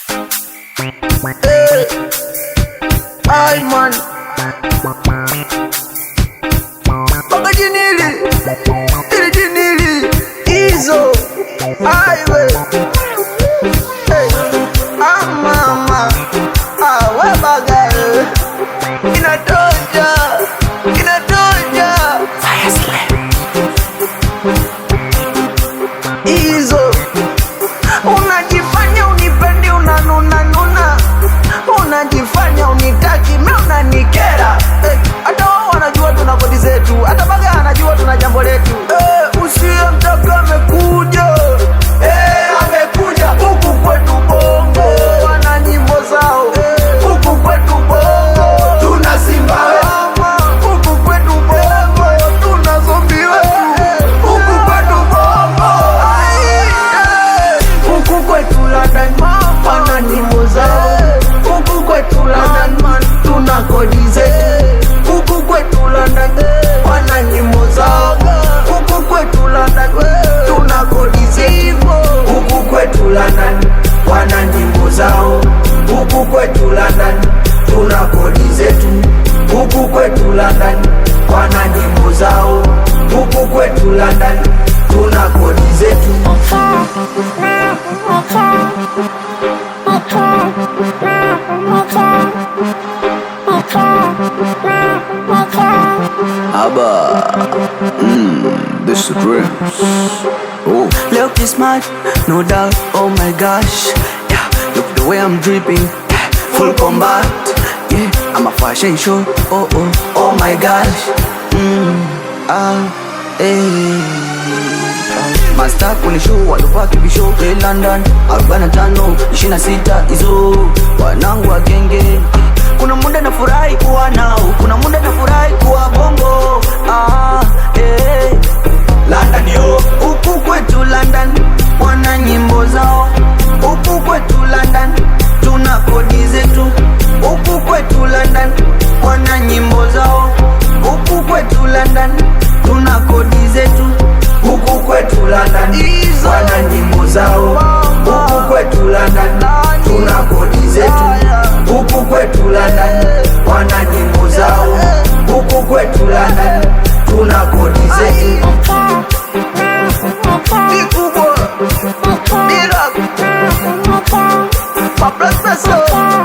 Hey, ay man, baka jinili, ili jinili, izo, ay we. Hey, mama, we baga, inatosha, inatosha. Fire Slam. Izo, unajifanya unipendi, unanuna nuna, unajifanya unitaki, mimi unanikera. Hata wao wanajua tuna kodi zetu, hata baga anajua tuna jambo letu. Usiye mtaka amekuja, amekuja huku kwetu Bongo, wana nyimbo zao huku kwetu Bongo, tuna Simba huku kwetu Bongo, tuna Zombi wetu huku kwetu Bongo, huku kwetu London wana nyimbo zao, huku kwetu London man tuna kodi zetu, huku kwetu London wana nyimbo zao, huku kwetu London tuna kodi zetu, huku kwetu London wana nyimbo zao, huku kwetu London tuna kodi zetu, huku kwetu London wana nyimbo zao, huku kwetu London tuna kodi zetu. The Supremes. Oh, Leo Christmas, no doubt, oh my gosh. Yeah, look the way I'm dripping, full combat. Yeah, I'm a fashion show, oh my gosh. Master kuni show, walupaki bisho London, 45, 26 izo wanangu wa genge. Kuna muda na furahi kuwa nao, kuna muda na furahi kuwa Bongo. London yo, huku kwetu London wana nyimbo zao, huku kwetu London tuna kodi zetu, huku kwetu London wana nyimbo zao, huku kwetu London tuna kodi zetu, huku kwetu London wana nyimbo zao, huku kwetu London tuna kodi zetu, huku kwetu London wana nyimbo zao, huku kwetu London tuna kodi zetu. Big boy, big up, my blood vessel.